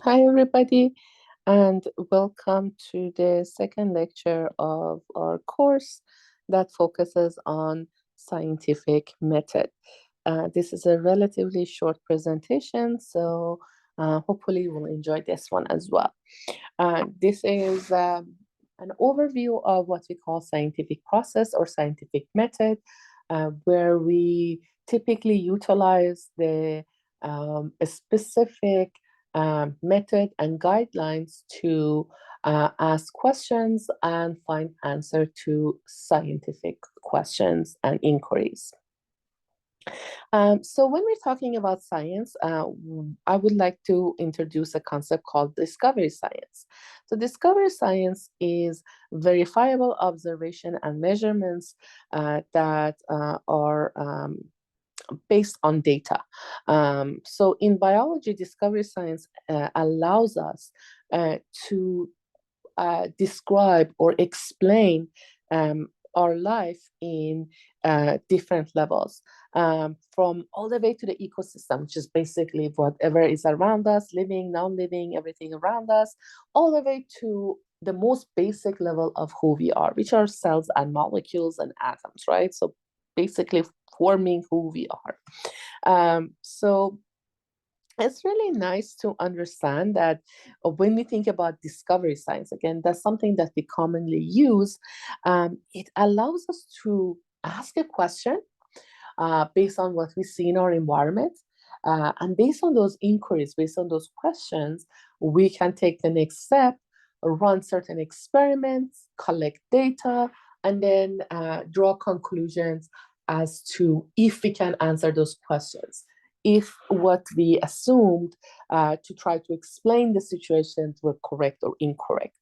Hi, everybody, and welcome to the second lecture of our course that focuses on scientific method. This is a relatively short presentation, so hopefully you will enjoy this one as well. This is an overview of what we call scientific process or scientific method, where we typically utilize the a specific method and guidelines to ask questions and find answer to scientific questions and inquiries. So when we're talking about science, I would like to introduce a concept called discovery science. So discovery science is verifiable observation and measurements that are based on data. So in biology, discovery science allows us to describe or explain our life in different levels, from all the way to the ecosystem, which is basically whatever is around us, living, non-living, everything around us, all the way to the most basic level of who we are, which are cells and molecules and atoms, right? So basically forming who we are. So it's really nice to understand that when we think about discovery science, again, that's something that we commonly use. It allows us to ask a question based on what we see in our environment. And based on those inquiries, based on those questions, we can take the next step, run certain experiments, collect data, and then draw conclusions as to if we can answer those questions, if what we assumed to try to explain the situations were correct or incorrect.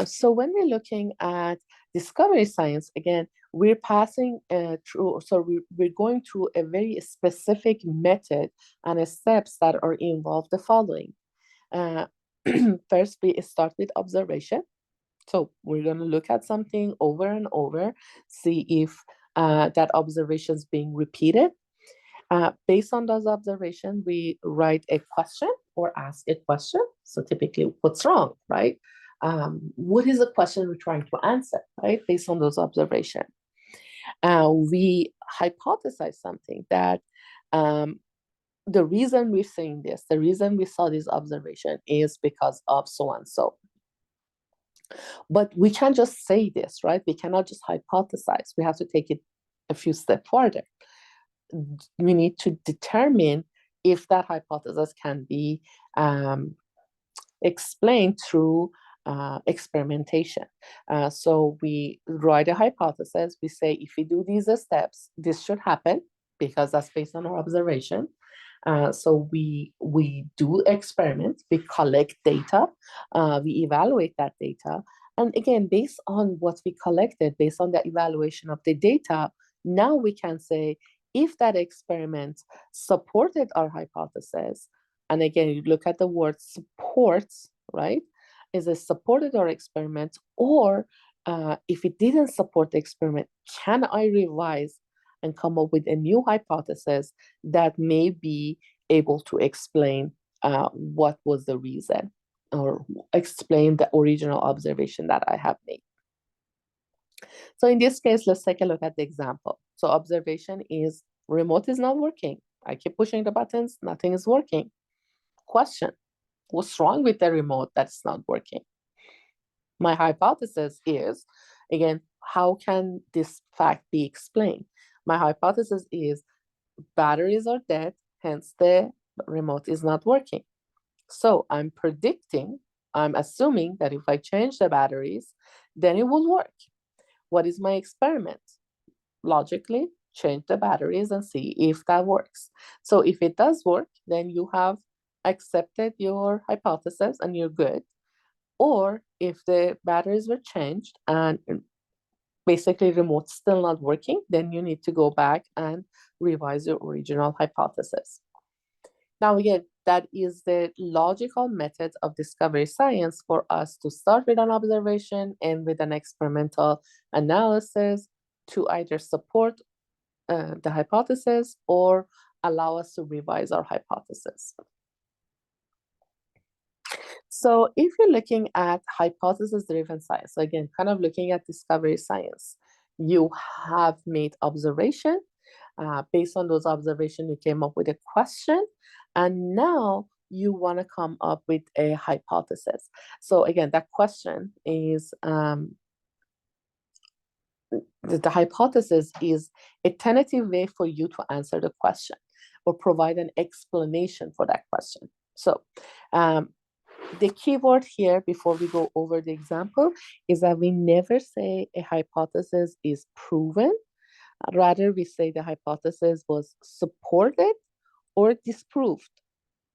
So when we're looking at discovery science, again, we're passing through, so we're going through a very specific method and steps that are involved the following. Uh, First, we start with observation. So we're going to look at something over and over, see if that observation is being repeated. Based on those observations, we write a question or ask a question. So typically, what's wrong, right? What is the question we're trying to answer, right? Based on those observations. We hypothesize something that the reason we're saying this, the reason we saw this observation is because of so and so. But we can't just say this, right? We cannot just hypothesize. We have to take it a few steps further. We need to determine if that hypothesis can be explained through experimentation. So we write a hypothesis. We say, if we do these steps, this should happen because that's based on our observation. So we do experiments, we collect data, we evaluate that data. And again, based on what we collected, based on the evaluation of the data, now we can say if that experiment supported our hypothesis, and again, you look at the word supports, right? Is it supported our experiment? Or if it didn't support the experiment, can I revise and come up with a new hypothesis that may be able to explain what was the reason or explain the original observation that I have made. So in this case, let's take a look at the example. So observation is remote is not working. I keep pushing the buttons, nothing is working. Question, what's wrong with the remote that's not working? My hypothesis is, again, how can this fact be explained? My hypothesis is batteries are dead, hence the remote is not working. So I'm predicting, I'm assuming that if I change the batteries, then it will work. What is my experiment? Logically, change the batteries and see if that works. So if it does work, then you have accepted your hypothesis and you're good. Or if the batteries were changed and basically remote's still not working, then you need to go back and revise your original hypothesis. Now, again, that is the logical method of discovery science for us to start with an observation and with an experimental analysis to either support the hypothesis or allow us to revise our hypothesis. So if you're looking at hypothesis-driven science, so again, kind of looking at discovery science, you have made observation. Based on those observations, you came up with a question, and now you want to come up with a hypothesis. So again, that question is the hypothesis is a tentative way for you to answer the question or provide an explanation for that question. So the keyword here before we go over the example is that we never say a hypothesis is proven. Rather, we say the hypothesis was supported or disproved.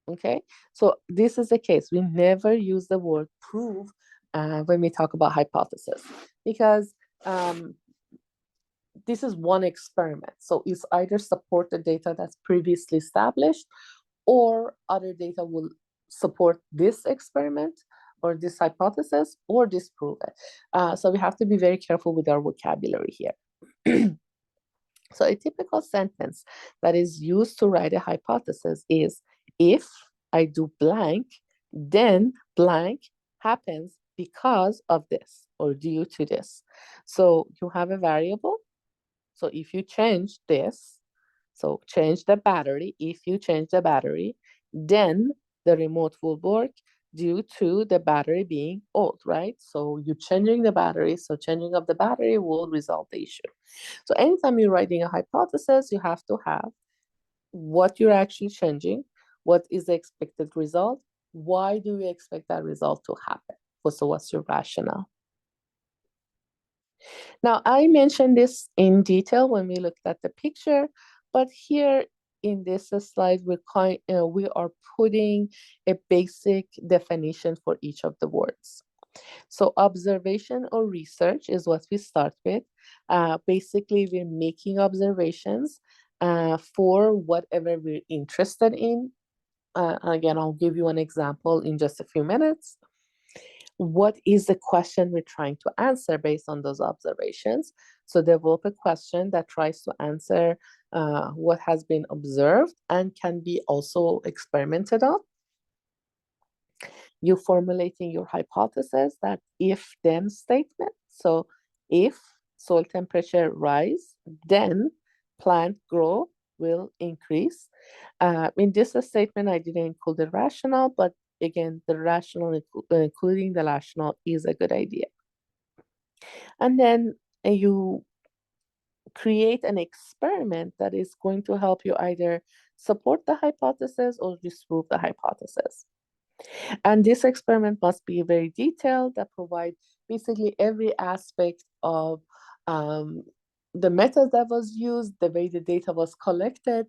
Okay, so this is the case. We never use the word prove when we talk about hypothesis because this is one experiment. So it's either support the data that's previously established or other data will support this experiment or this hypothesis or disprove it. So we have to be very careful with our vocabulary here. So a typical sentence that is used to write a hypothesis is, if I do blank, then blank happens because of this or due to this. So you have a variable. So if you change this, so change the battery, if you change the battery, then the remote will work due to the battery being old, right? So you're changing the battery, so changing of the battery will resolve the issue. So anytime you're writing a hypothesis, you have to have what you're actually changing, what is the expected result, why do you expect that result to happen? So what's your rationale? Now, I mentioned this in detail when we looked at the picture, but here in this slide, we are putting a basic definition for each of the words. So observation or research is what we start with. Basically, we're making observations for whatever we're interested in. Again, I'll give you an example in just a few minutes. What is the question we're trying to answer based on those observations? So develop a question that tries to answer what has been observed and can be also experimented on. You formulating your hypothesis, that if-then statement. So if soil temperature rise, then plant growth will increase. In this statement, I didn't include the rationale, but again, the rationale, including the rationale, is a good idea. And then you create an experiment that is going to help you either support the hypothesis or disprove the hypothesis. And this experiment must be very detailed, that provide basically every aspect of the method that was used, the way the data was collected.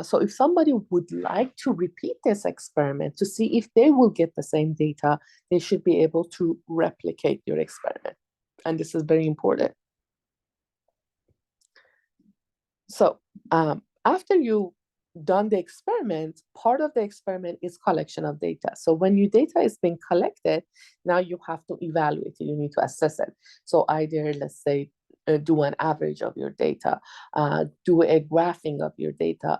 So if somebody would like to repeat this experiment to see if they will get the same data, they should be able to replicate your experiment. And this is very important. So after you done the experiment, part of the experiment is collection of data. So when your data is being collected, now you have to evaluate it, you need to assess it. So either, let's say, do an average of your data, do a graphing of your data,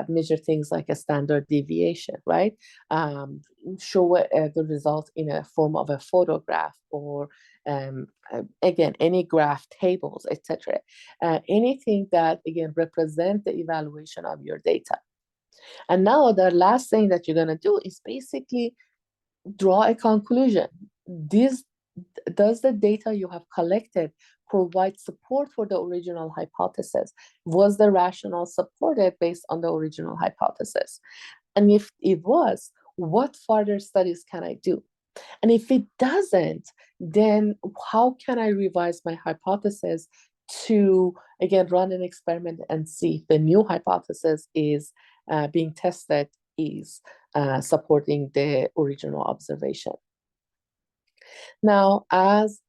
measure things like a standard deviation, right? Show the result in a form of a photograph or again, any graph tables, etc. Anything that, again, represent the evaluation of your data. And now the last thing that you're going to do is basically draw a conclusion. Does the data you have collected provide support for the original hypothesis? Was the rationale supported based on the original hypothesis? And if it was, what further studies can I do? And if it doesn't, then how can I revise my hypothesis to, again, run an experiment and see if the new hypothesis is being tested is supporting the original observation. Now, as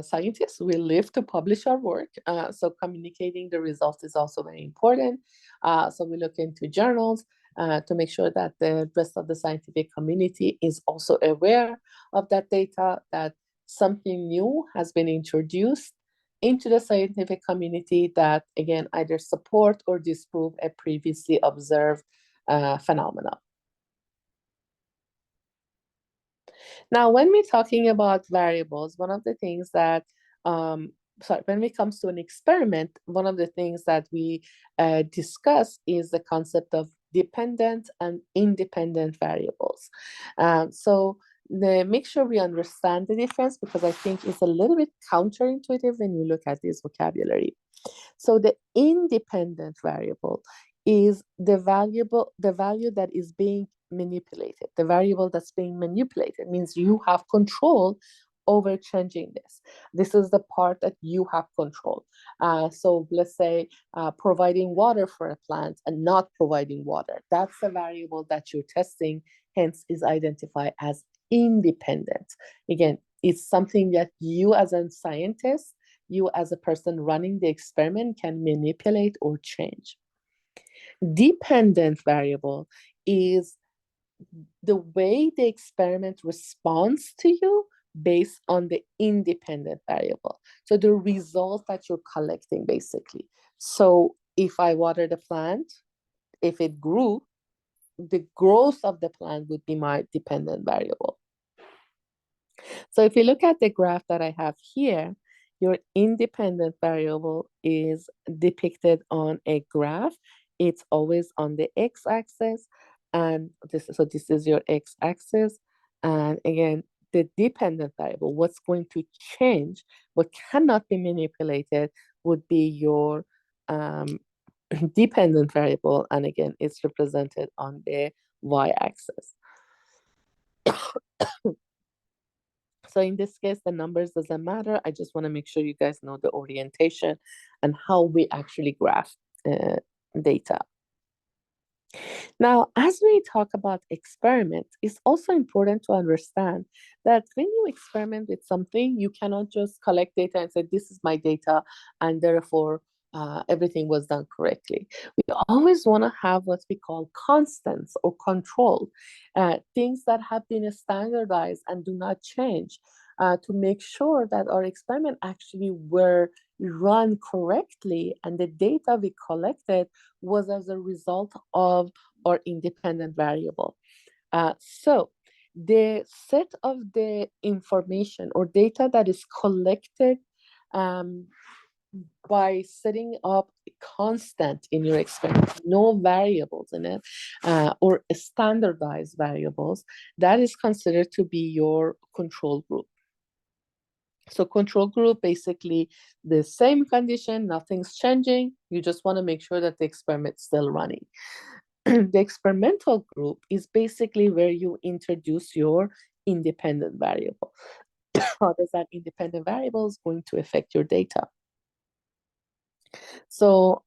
scientists, we live to publish our work. So communicating the results is also very important. So we look into journals to make sure that the rest of the scientific community is also aware of that data, that something new has been introduced into the scientific community that, again, either support or disprove a previously observed phenomenon. Now, when we're talking about variables, one of the things that, when it comes to an experiment, one of the things that we discuss is the concept of dependent and independent variables. Make sure we understand the difference, because I think it's a little bit counterintuitive when you look at this vocabulary. So the independent variable is the value that is being manipulated. The variable that's being manipulated means you have control over changing this. This is the part that you have control. So let's say providing water for a plant and not providing water. That's the variable that you're testing, hence is identified as independent. Again, it's something that you as a scientist, you as a person running the experiment, can manipulate or change. Dependent variable is the way the experiment responds to you based on the independent variable. So the result that you're collecting, basically. So if I water the plant, if it grew, the growth of the plant would be my dependent variable. So if you look at the graph that I have here, your independent variable is depicted on a graph. It's always on the x-axis, and this is your x-axis. And again, the dependent variable, what's going to change, what cannot be manipulated, would be your dependent variable. And again, it's represented on the y-axis. So in this case, the numbers doesn't matter. I just want to make sure you guys know the orientation and how we actually graph data. Now, as we talk about experiments, it's also important to understand that when you experiment with something, you cannot just collect data and say, this is my data, and therefore everything was done correctly. We always want to have what we call constants or control, things that have been standardized and do not change, to make sure that our experiment actually were run correctly and the data we collected was as a result of our independent variable. So the set of the information or data that is collected by setting up a constant in your experiment, no variables in it, or standardized variables, that is considered to be your control group. So control group, basically the same condition, nothing's changing. You just want to make sure that the experiment's still running. The experimental group is basically where you introduce your independent variable. How does that independent variable is going to affect your data? So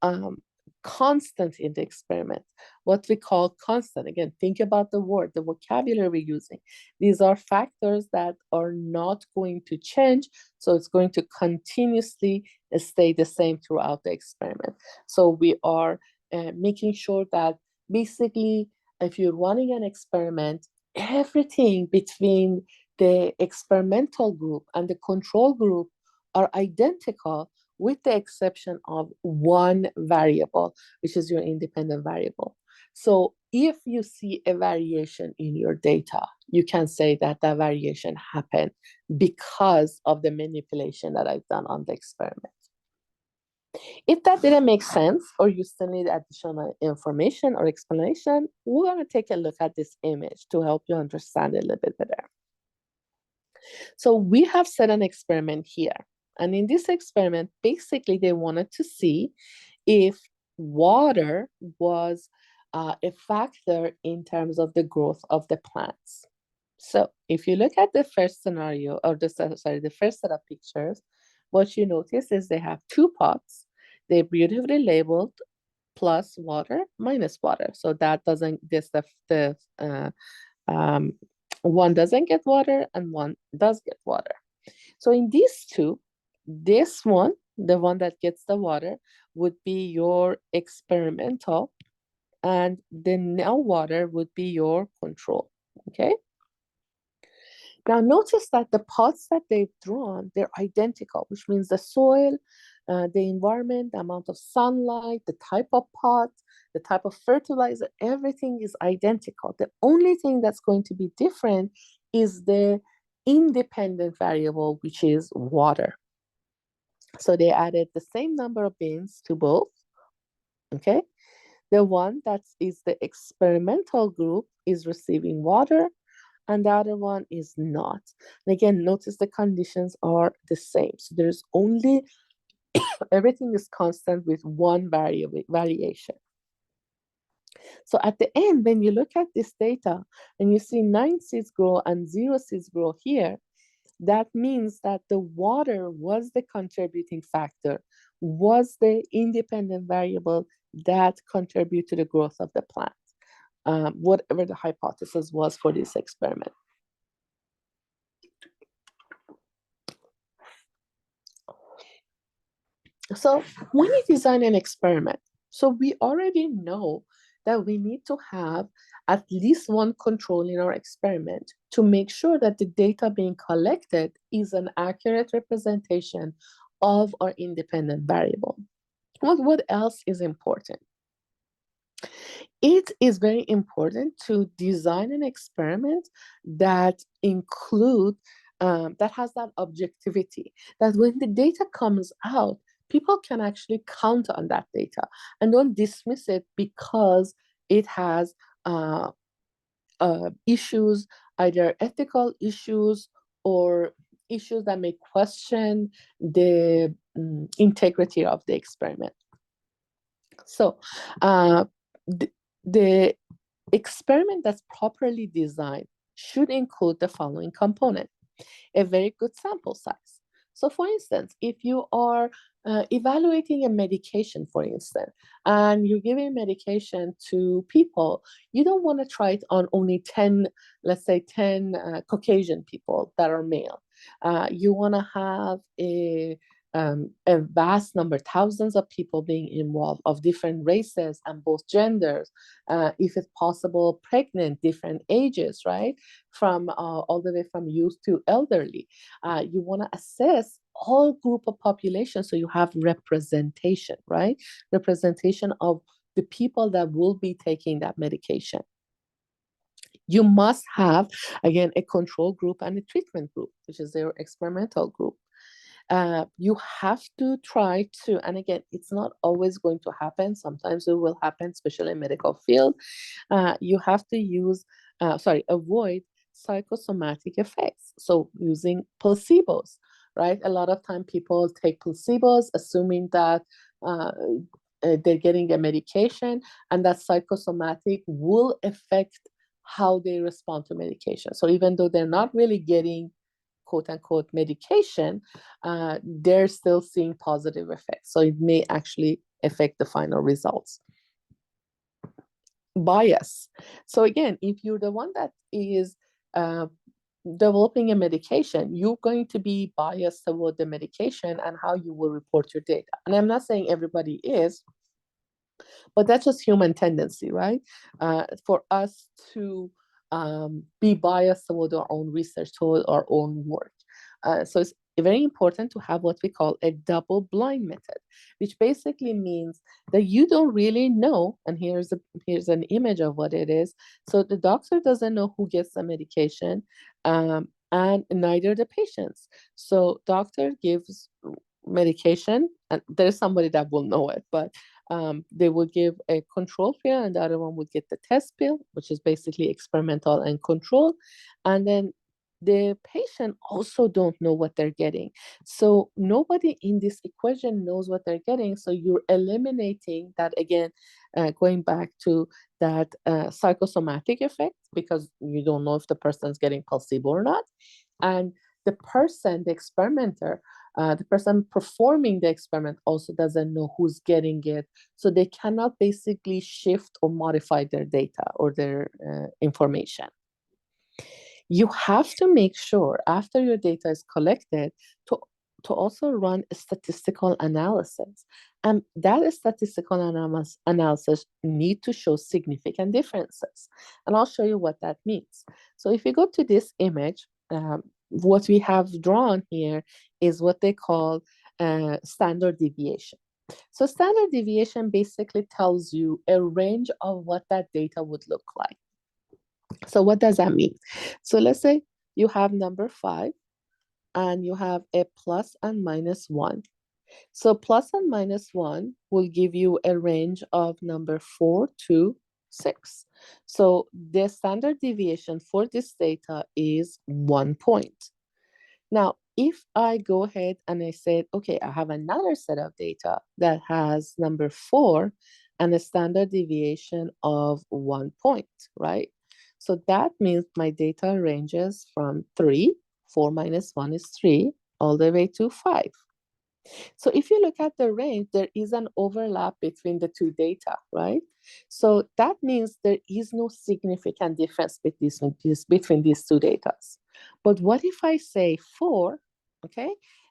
constant in the experiment, what we call constant, again, think about the word, the vocabulary we're using. These are factors that are not going to change, so it's going to continuously stay the same throughout the experiment. So we are making sure that basically, if you're running an experiment, everything between the experimental group and the control group are identical, with the exception of one variable, which is your independent variable. So if you see a variation in your data, you can say that that variation happened because of the manipulation that I've done on the experiment. If that didn't make sense, or you still need additional information or explanation, we're going to take a look at this image to help you understand it a little bit better. So we have set an experiment here. And in this experiment, basically, they wanted to see if water was a factor in terms of the growth of the plants. So if you look at the first scenario, or the first set of pictures, what you notice is they have two pots. They're beautifully labeled plus water, minus water. So that doesn't, one doesn't get water and one does get water. So in these two, this one, the one that gets the water, would be your experimental, and the no water would be your control, okay? Now notice that the pots that they've drawn, they're identical, which means the soil, the environment, the amount of sunlight, the type of pot, the type of fertilizer, everything is identical. The only thing that's going to be different is the independent variable, which is water. So they added the same number of beans to both, okay? The one that is the experimental group is receiving water, and the other one is not. And again, notice the conditions are the same. So there's only, everything is constant with one variation. So at the end, when you look at this data and you see 9 seeds grow and 0 seeds grow here, that means that the water was the contributing factor, was the independent variable that contributed to the growth of the plant, whatever the hypothesis was for this experiment. So when you design an experiment, so we already know that we need to have at least one control in our experiment to make sure that the data being collected is an accurate representation of our independent variable. What else is important? It is very important to design an experiment that that has that objectivity, that when the data comes out, people can actually count on that data and don't dismiss it because it has issues, either ethical issues or issues that may question the integrity of the experiment. So the experiment that's properly designed should include the following component: a very good sample size. So for instance, if you are evaluating a medication, for instance, and you're giving medication to people, you don't want to try it on only 10, let's say 10 Caucasian people that are male. You want to have a vast number, thousands of people being involved of different races and both genders, if it's possible, pregnant, different ages, right? From all the way from youth to elderly. You want to assess all group of population so you have representation, right? Representation of the people that will be taking that medication. You must have, again, a control group and a treatment group, which is their experimental group. You have to try to, and again, it's not always going to happen. Sometimes it will happen, especially in medical field. You have to avoid psychosomatic effects. So using placebos, right? A lot of time people take placebos, assuming that they're getting a medication and that psychosomatic will affect how they respond to medication. So even though they're not really getting quote unquote medication, they're still seeing positive effects. So it may actually affect the final results. Bias. So again, if you're the one that is developing a medication, you're going to be biased toward the medication and how you will report your data. And I'm not saying everybody is, but that's just human tendency, right? For us to be biased toward our own research, toward our own work. So it's very important to have what we call a double blind method, which basically means that you don't really know, and here's an image of what it is. So the doctor doesn't know who gets the medication, and neither the patients. So doctor gives medication, and there's somebody that will know it, but they will give a control pill and the other one would get the test pill, which is basically experimental and control. And then the patient also don't know what they're getting. So nobody in this equation knows what they're getting. So you're eliminating that, again, going back to that psychosomatic effect, because you don't know if the person's getting placebo or not. And the person, the experimenter, the person performing the experiment also doesn't know who's getting it. So they cannot basically shift or modify their data or their information. You have to make sure after your data is collected to also run a statistical analysis. And that statistical analysis need to show significant differences. And I'll show you what that means. So if you go to this image, what we have drawn here is what they call standard deviation. So standard deviation basically tells you a range of what that data would look like. So what does that mean? So let's say you have number 5, and you have a plus and minus 1. So plus and minus 1 will give you a range of number 4 to 6. So the standard deviation for this data is 1 point. Now, if I go ahead and I said, okay, I have another set of data that has number 4 and a standard deviation of 1 point, right? So that means my data ranges from 3, 4 minus 1 is 3, all the way to 5. So if you look at the range, there is an overlap between the two data, right? So that means there is no significant difference between these two data. But what if I say 4, okay,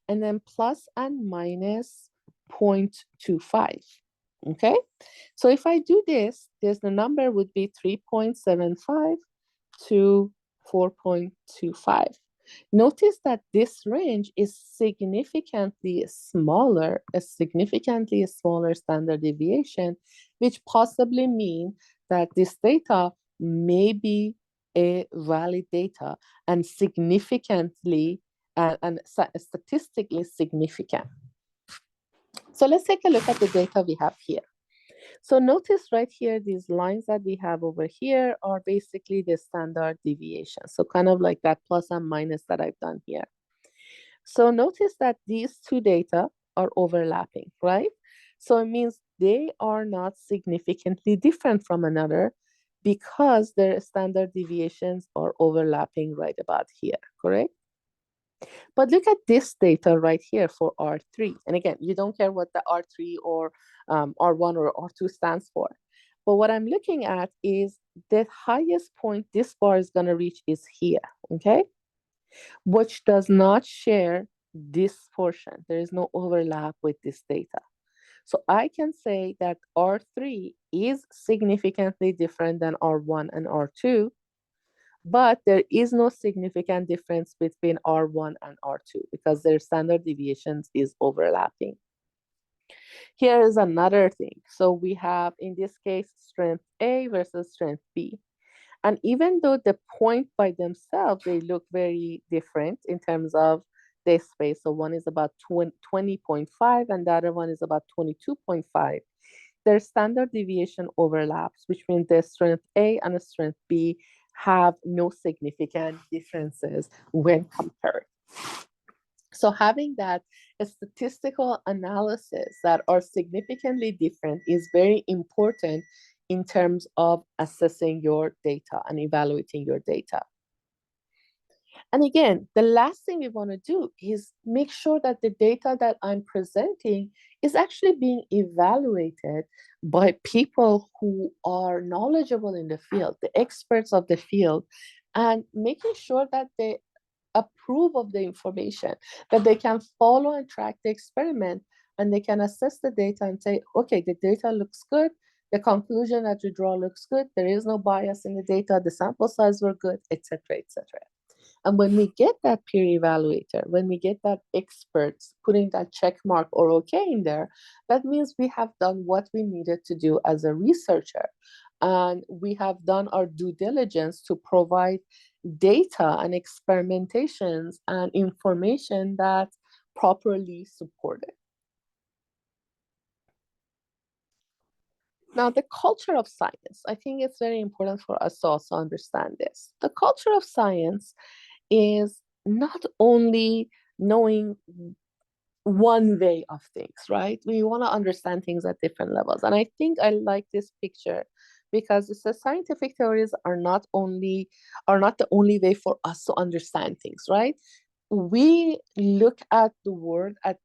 and then plus and minus 0.25, okay? So if I do this, the number would be 3.75 to 4.25. Notice that this range is significantly smaller, a significantly smaller standard deviation, which possibly means that this data may be a valid data and significantly and statistically significant. So let's take a look at the data we have here. So notice right here, these lines that we have over here are basically the standard deviation. So kind of like that plus and minus that I've done here. So notice that these two data are overlapping, right? So it means they are not significantly different from another because their standard deviations are overlapping right about here, correct? But look at this data right here for R3. And again, you don't care what the R3 or R1 or R2 stands for. But what I'm looking at is the highest point this bar is going to reach is here, okay? Which does not share this portion. There is no overlap with this data. So I can say that R3 is significantly different than R1 and R2, but there is no significant difference between R1 and R2 because their standard deviations is overlapping. Here is another thing. So we have, in this case, strength A versus strength B. And even though the point by themselves, they look very different in terms of their space. So one is about 20.5 and the other one is about 22.5. Their standard deviation overlaps, which means the strength A and the strength B have no significant differences when compared. So having that statistical analysis that are significantly different is very important in terms of assessing your data and evaluating your data. And again, the last thing we want to do is make sure that the data that I'm presenting is actually being evaluated by people who are knowledgeable in the field, the experts of the field, and making sure that they approve of the information, that they can follow and track the experiment, and they can assess the data and say, okay, the data looks good, the conclusion that you draw looks good, there is no bias in the data, the sample size were good, etc., etc. And when we get that peer evaluator, when we get that experts putting that check mark or okay in there, that means we have done what we needed to do as a researcher. And we have done our due diligence to provide data and experimentations and information that properly supported. Now, the culture of science, I think it's very important for us to also understand this. The culture of science is not only knowing one way of things, right? We want to understand things at different levels. And I think I like this picture because it says scientific theories are not the only way for us to understand things, right? We look at the world with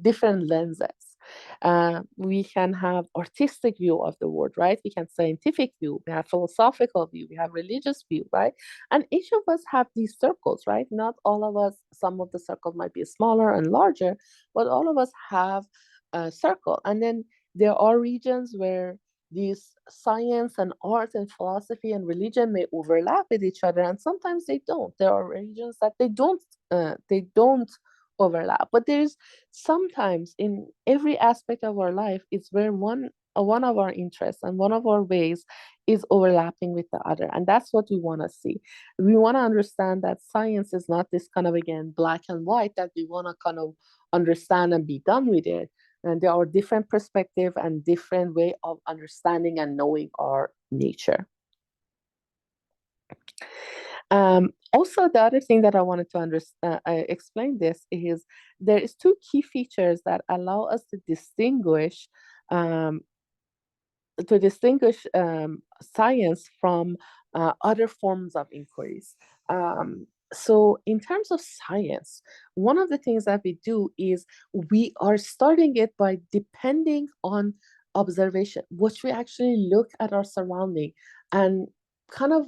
different lenses. We can have artistic view of the world, right? We can scientific view, we have philosophical view, we have religious view, right? And each of us have these circles, right? Not all of us, some of the circles might be smaller and larger, but all of us have a circle. And then there are regions where these science and art and philosophy and religion may overlap with each other, and sometimes they don't. There are regions that they don't overlap. But there's sometimes in every aspect of our life, it's where one one of our interests and one of our ways is overlapping with the other. And that's what we want to see. We want to understand that science is not this kind of, again, black and white that we want to kind of understand and be done with it. And there are different perspective and different way of understanding and knowing our nature. Also, the other thing that I wanted to explain this is there is two key features that allow us um, to distinguish science from other forms of inquiries. So in terms of science, one of the things that we do is we are starting it by depending on observation, which we actually look at our surrounding and kind of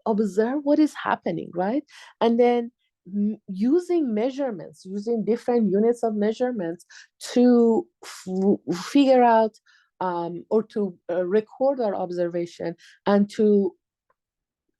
observe what is happening, right? And then using measurements, using different units of measurements to figure out or to record our observation and to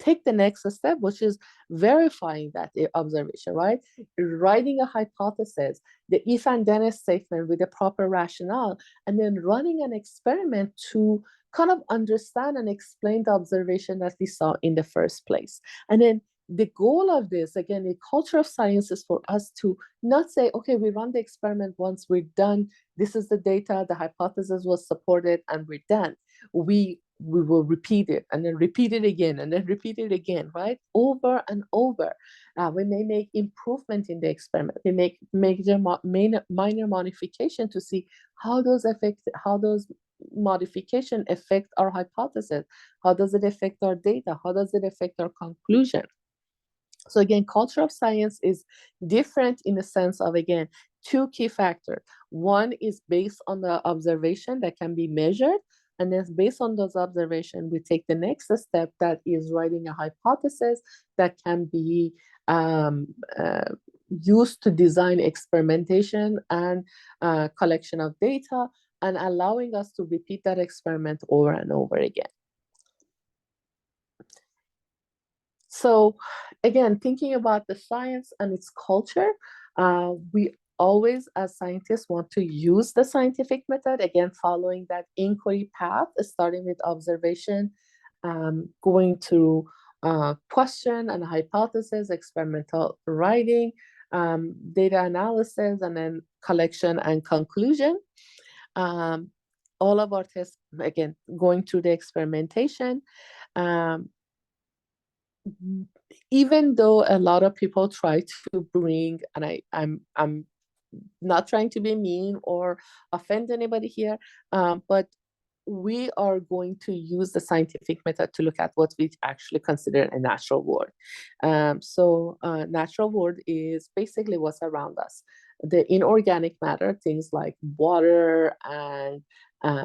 take the next step, which is verifying that observation, right? Writing a hypothesis, the if and then statement with the proper rationale, and then running an experiment to kind of understand and explain the observation that we saw in the first place. And then the goal of this, again, the culture of science is for us to not say, okay, we run the experiment once, we're done. This is the data, the hypothesis was supported, and we're done. We will repeat it and then repeat it again and then repeat it again, right? Over and over. We may make improvement in the experiment. We make minor modification to see how those modification affect our hypothesis. How does it affect our data? How does it affect our conclusion? So again, culture of science is different in the sense of, again, two key factors. One is based on the observation that can be measured. And then based on those observations, we take the next step that is writing a hypothesis that can be used to design experimentation and collection of data and allowing us to repeat that experiment over and over again. So again, thinking about the science and its culture, we always, as scientists, want to use the scientific method, again, following that inquiry path, starting with observation, going through question and hypothesis, experimental writing, data analysis, and then collection and conclusion. All of our tests, again, going through the experimentation. Even though a lot of people try to bring, and I'm not trying to be mean or offend anybody here, but we are going to use the scientific method to look at what we actually consider a natural world. So natural world is basically what's around us. The inorganic matter, things like water and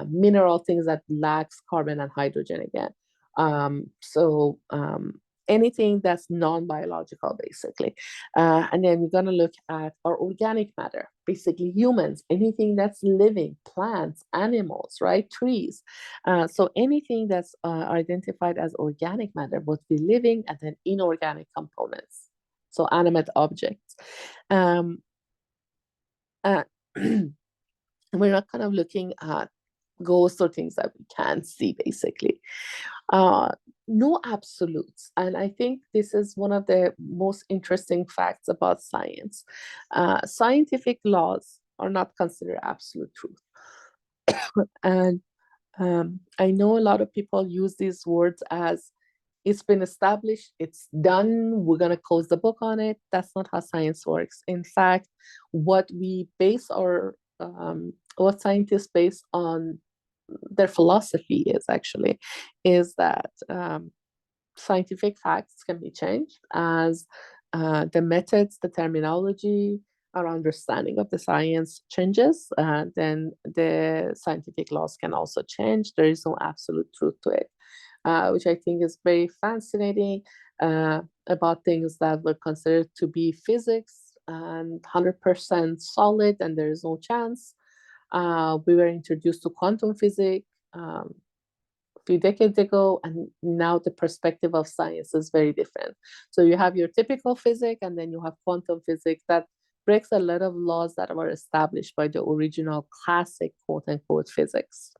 mineral things that lacks carbon and hydrogen again. Anything that's non-biological, basically. And then we're going to look at our organic matter, basically humans, anything that's living, plants, animals, right? Trees. So anything that's identified as organic matter, both the living and then inorganic components. So animate objects. We're not kind of looking at ghosts or things that we can't see, basically. No absolutes. And I think this is one of the most interesting facts about science. Scientific laws are not considered absolute truth. And I know a lot of people use these words as it's been established, it's done, we're going to close the book on it. That's not how science works. In fact, what scientists base on their philosophy is that scientific facts can be changed as the methods, the terminology, our understanding of the science changes, then the scientific laws can also change. There is no absolute truth to it, which I think is very fascinating about things that were considered to be physics and 100% solid, and there is no chance. We were introduced to quantum physics a few decades ago, and now the perspective of science is very different. So you have your typical physics, and then you have quantum physics that breaks a lot of laws that were established by the original classic quote-unquote physics.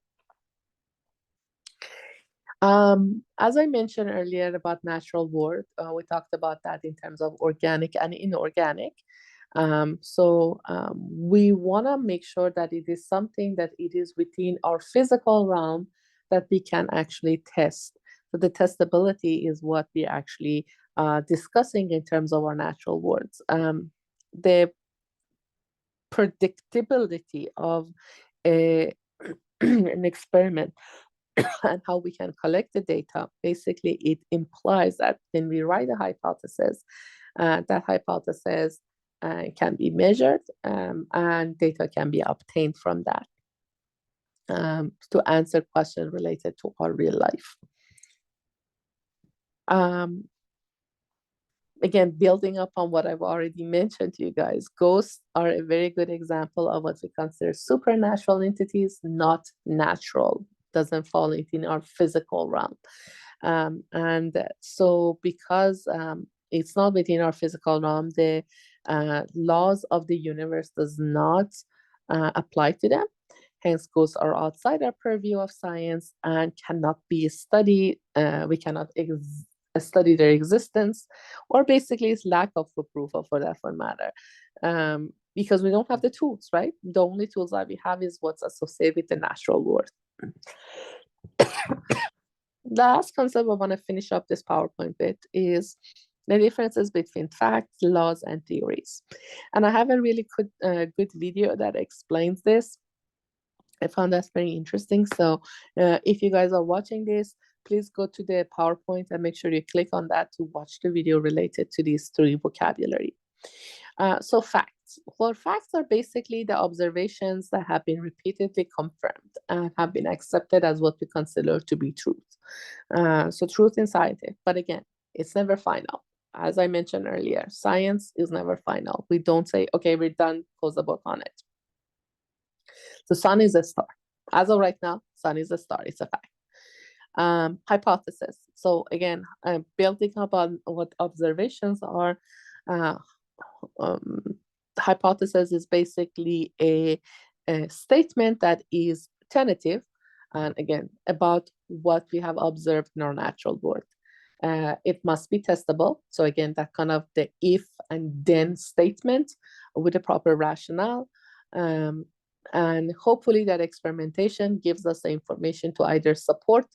As I mentioned earlier about natural world, we talked about that in terms of organic and inorganic. We want to make sure that it is something that it is within our physical realm that we can actually test. So the testability is what we actually discussing in terms of our natural worlds. The predictability of a, an experiment and how we can collect the data, basically it implies that when we write a hypothesis, that hypothesis can be measured and data can be obtained from that to answer questions related to our real life. Again, building upon what I've already mentioned to you guys, ghosts are a very good example of what we consider supernatural entities, not natural, doesn't fall within our physical realm. So because it's not within our physical realm, the laws of the universe does not apply to them. Hence, ghosts are outside our purview of science and cannot be studied. We cannot study their existence, or basically it's lack of proof for that one matter. Because we don't have the tools, right? The only tools that we have is what's associated with the natural world. The last concept I want to finish up this PowerPoint with is the differences between facts, laws, and theories. And I have a really good video that explains this. I found that very interesting. So if you guys are watching this, please go to the PowerPoint and make sure you click on that to watch the video related to these three vocabulary. So facts. Well, facts are basically the observations that have been repeatedly confirmed and have been accepted as what we consider to be truth. So truth in science, but again, it's never final. As I mentioned earlier, science is never final. We don't say, okay, we're done, close the book on it. The sun is a star. As of right now, sun is a star. It's a fact. Hypothesis. So again, building upon what observations are, hypothesis is basically a statement that is tentative, and again, about what we have observed in our natural world. It must be testable. So again, that kind of the if and then statement with a proper rationale. And hopefully that experimentation gives us the information to either support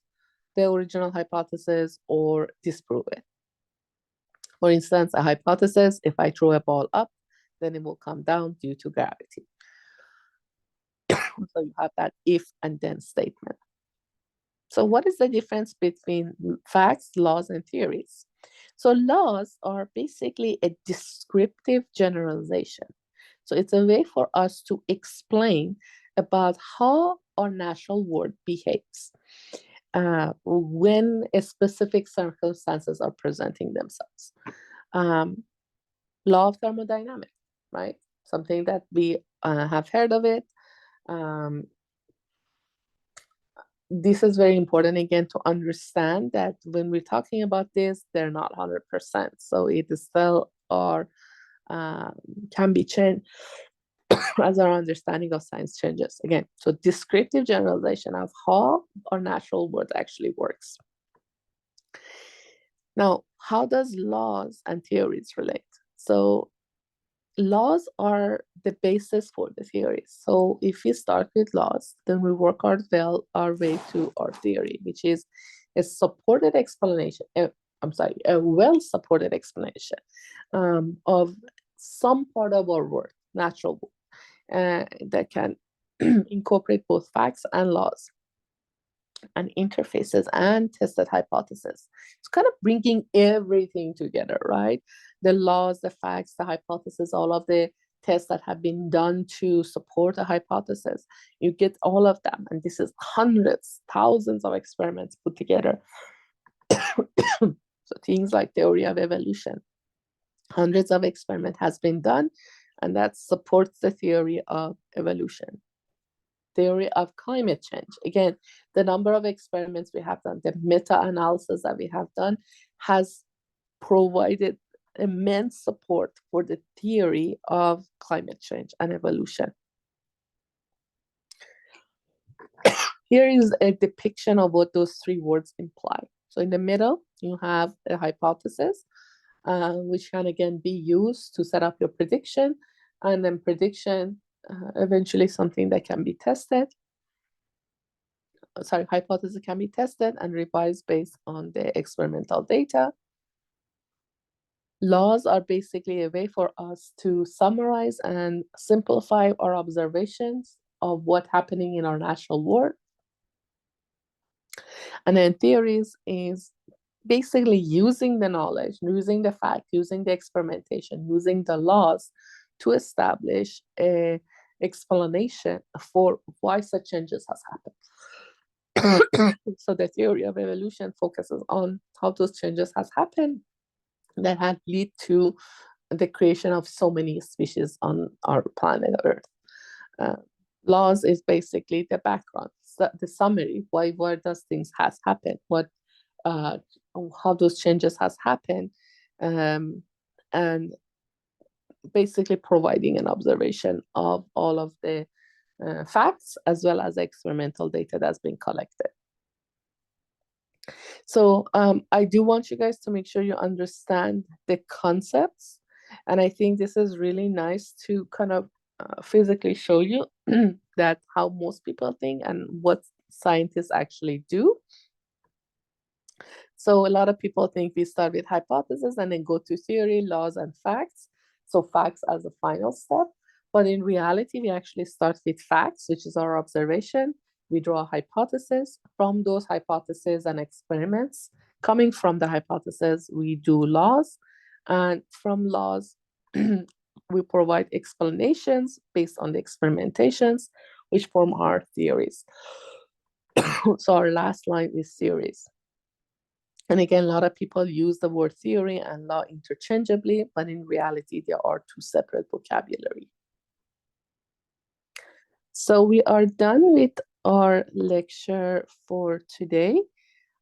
the original hypothesis or disprove it. For instance, a hypothesis, if I throw a ball up, then it will come down due to gravity. So you have that if and then statement. So what is the difference between facts, laws, and theories? So laws are basically a descriptive generalization. So it's a way for us to explain about how our natural world behaves when specific circumstances are presenting themselves. Law of thermodynamics, right? Something that we have heard of it. This is very important, again, to understand that when we're talking about this, they're not 100%. So it is still or can be changed as our understanding of science changes. Again, so descriptive generalization of how our natural world actually works. Now, how does laws and theories relate? So laws are the basis for the theories. So if we start with laws, then we work our way to our theory, which is a supported explanation. A well-supported explanation of some part of our world, natural world, that can incorporate both facts and laws and interfaces and tested hypotheses. It's kind of bringing everything together, right? The laws, the facts, the hypothesis, all of the tests that have been done to support a hypothesis. You get all of them. And this is hundreds, thousands of experiments put together. So things like theory of evolution. Hundreds of experiments has been done, and that supports the theory of evolution. Theory of climate change. Again, the number of experiments we have done, the meta-analysis that we have done has provided immense support for the theory of climate change and evolution. Here is a depiction of what those three words imply. So in the middle, you have a hypothesis, which can again be used to set up your prediction, and then prediction, eventually something that can be tested. Sorry, hypothesis can be tested and revised based on the experimental data. Laws are basically a way for us to summarize and simplify our observations of what's happening in our natural world. And then theories is basically using the knowledge, using the fact, using the experimentation, using the laws to establish a explanation for why such changes has happened. So the theory of evolution focuses on how those changes has happened that had lead to the creation of so many species on our planet Earth. Laws is basically the background, the summary, why does things has happened, what how those changes has happened, and basically providing an observation of all of the facts as well as experimental data that's been collected. So I do want you guys to make sure you understand the concepts, and I think this is really nice to kind of physically show you that how most people think and what scientists actually do. So a lot of people think we start with hypothesis and then go to theory, laws, and facts. So facts as a final step. But in reality, we actually start with facts, which is our observation. We draw a hypothesis. From those hypotheses and experiments, coming from the hypothesis, we do laws. And from laws, we provide explanations based on the experimentations, which form our theories. So our last line is theories. And again, a lot of people use the word theory and law interchangeably, but in reality, they are two separate vocabulary. So we are done with our lecture for today.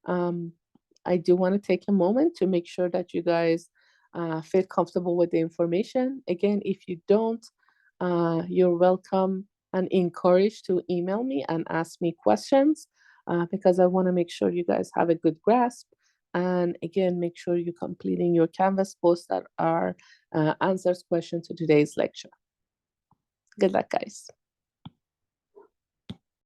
I do want to take a moment to make sure that you guys feel comfortable with the information. Again, if you don't, you're welcome and encouraged to email me and ask me questions because I want to make sure you guys have a good grasp. And again, make sure you're completing your Canvas posts that are answers questions to today's lecture. Good luck, guys.